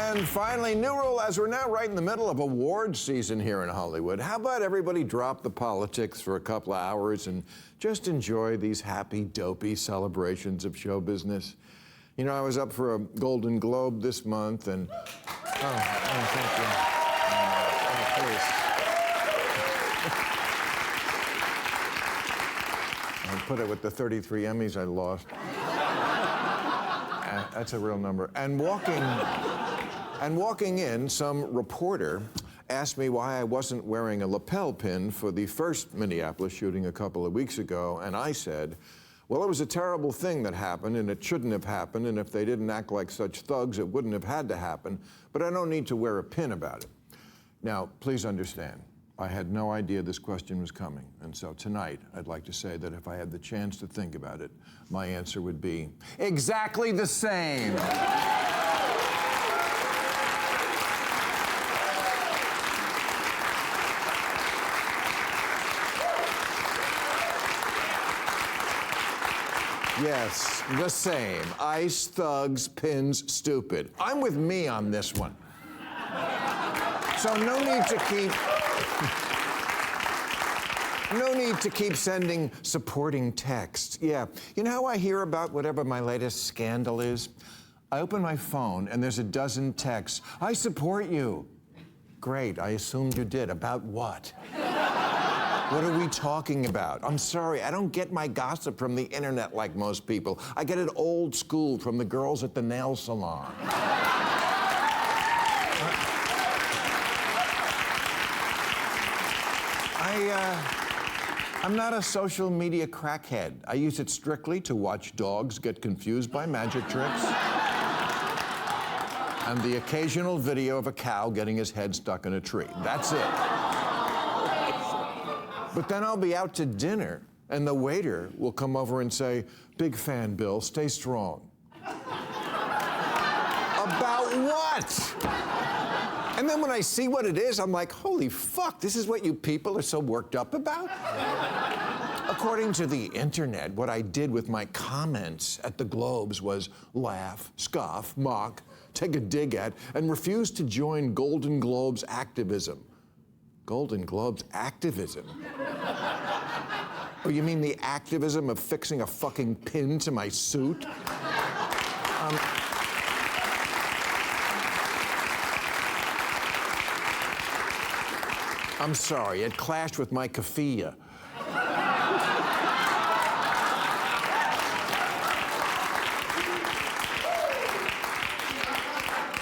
And finally, new rule, as we're now right in the middle of awards season here in Hollywood, how about everybody drop the politics for a couple of hours and just enjoy these happy, dopey celebrations of show business? You know, I was up for a Golden Globe this month and... thank you. Please. I'll put it with the 33 Emmys I lost. That's a real number. And walking in, some reporter asked me why I wasn't wearing a lapel pin for the first Minneapolis shooting a couple of weeks ago, and I said, well, it was a terrible thing that happened, and it shouldn't have happened, and if they didn't act like such thugs, it wouldn't have had to happen, but I don't need to wear a pin about it. Now, please understand, I had no idea this question was coming, and so tonight, I'd like to say that if I had the chance to think about it, my answer would be exactly the same. Yes, the same. Ice, thugs, pins, stupid. I'm with me on this one. So no need to keep sending supporting texts. Yeah, you know how I hear about whatever my latest scandal is? I open my phone and there's a dozen texts. I support you. Great, I assumed you did. About what? What are we talking about? I'm sorry, I don't get my gossip from the internet like most people. I get it old school from the girls at the nail salon. I'm not a social media crackhead. I use it strictly to watch dogs get confused by magic tricks. And the occasional video of a cow getting his head stuck in a tree. That's it. But then I'll be out to dinner, and the waiter will come over and say, big fan, Bill, stay strong. About what? And then when I see what it is, I'm like, holy fuck, this is what you people are so worked up about? According to the internet, what I did with my comments at the Globes was laugh, scoff, mock, take a dig at, and refuse to join Golden Globes activism. Golden Globes activism? Oh, you mean the activism of fixing a fucking pin to my suit? I'm sorry, it clashed with my kafia.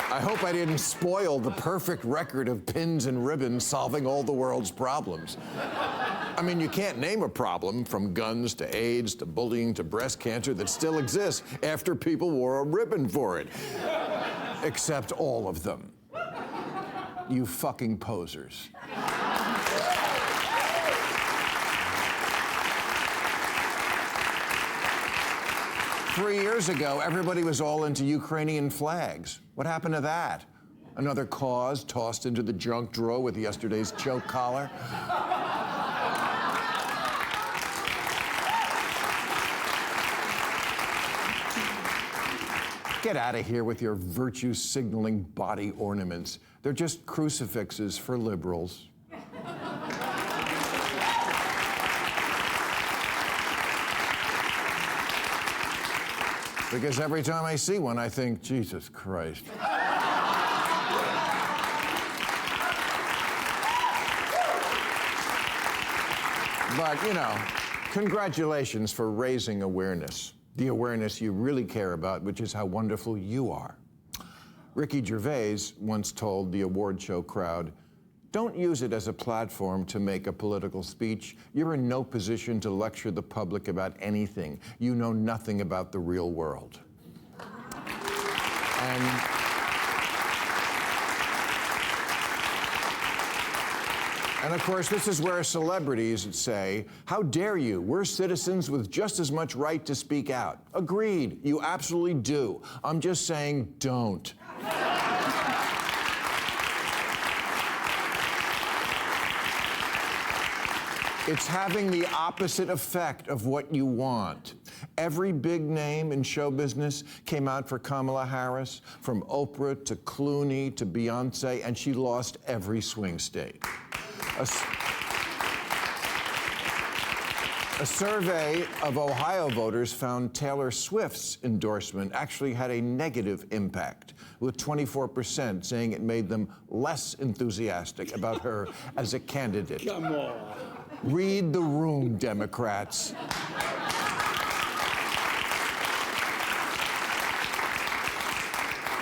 I hope I didn't spoil the perfect record of pins and ribbons solving all the world's problems. I mean, you can't name a problem from guns to AIDS to bullying to breast cancer that still exists after people wore a ribbon for it. Except all of them. You fucking posers. 3 years ago, everybody was all into Ukrainian flags. What happened to that? Another cause tossed into the junk drawer with yesterday's choke collar? Get out of here with your virtue-signaling body ornaments. They're just crucifixes for liberals. Because every time I see one, I think, Jesus Christ. But, you know, congratulations for raising awareness. The awareness you really care about, which is how wonderful you are. Ricky Gervais once told the award show crowd, don't use it as a platform to make a political speech. You're in no position to lecture the public about anything. You know nothing about the real world. And of course, this is where celebrities say, how dare you? We're citizens with just as much right to speak out. Agreed, you absolutely do. I'm just saying, don't. It's having the opposite effect of what you want. Every big name in show business came out for Kamala Harris, from Oprah to Clooney to Beyonce, and she lost every swing state. A survey of Ohio voters found Taylor Swift's endorsement actually had a negative impact, with 24% saying it made them less enthusiastic about her as a candidate. Come on. Read the room, Democrats.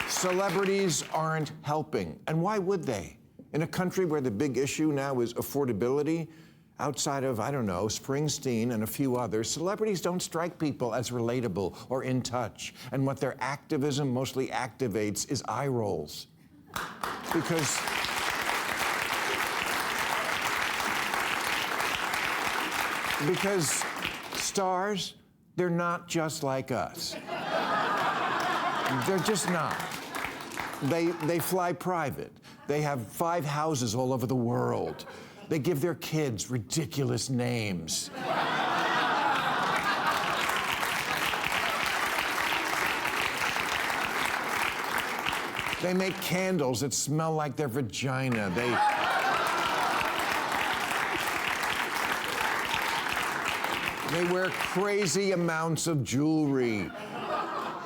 Celebrities aren't helping, and why would they? In a country where the big issue now is affordability, outside of, I don't know, Springsteen and a few others, celebrities don't strike people as relatable or in touch. And what their activism mostly activates is eye rolls. Because stars, they're not just like us. They're just not. They fly private. They have 5 houses all over the world. They give their kids ridiculous names. They make candles that smell like their vagina. They wear crazy amounts of jewelry.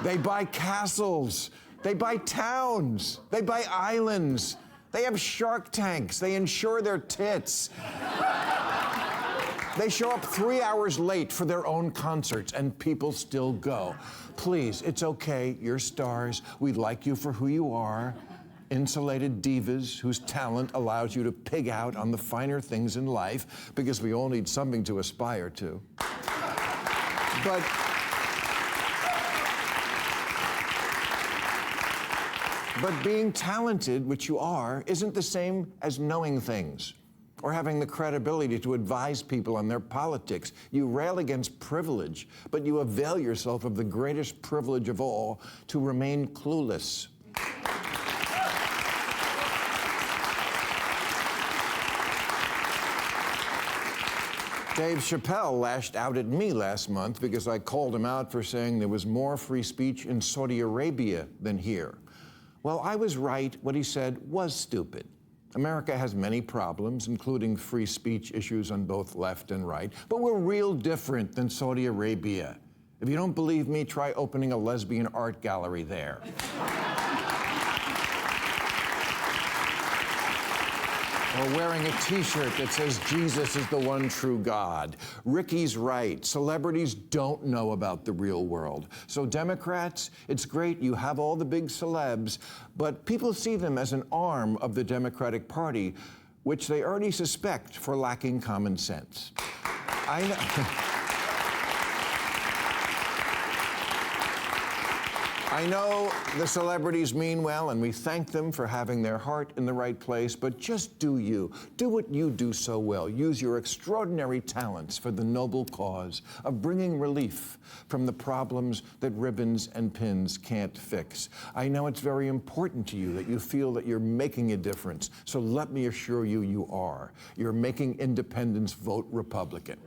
They buy castles. They buy towns. They buy islands. They have shark tanks. They insure their tits. They show up 3 hours late for their own concerts, and people still go. Please, it's okay. You're stars. We like you for who you are. Insulated divas whose talent allows you to pig out on the finer things in life, because we all need something to aspire to. But being talented, which you are, isn't the same as knowing things or having the credibility to advise people on their politics. You rail against privilege, but you avail yourself of the greatest privilege of all, to remain clueless. Dave Chappelle lashed out at me last month because I called him out for saying there was more free speech in Saudi Arabia than here. Well, I was right. What he said was stupid. America has many problems, including free speech issues on both left and right, but we're real different than Saudi Arabia. If you don't believe me, try opening a lesbian art gallery there. Or wearing a t-shirt that says Jesus is the one true God. Ricky's right. Celebrities don't know about the real world. So Democrats, it's great you have all the big celebs, but people see them as an arm of the Democratic Party, which they already suspect for lacking common sense. I know the celebrities mean well, and we thank them for having their heart in the right place, but just do you. Do what you do so well. Use your extraordinary talents for the noble cause of bringing relief from the problems that ribbons and pins can't fix. I know it's very important to you that you feel that you're making a difference, so let me assure you, you are. You're making independents vote Republican.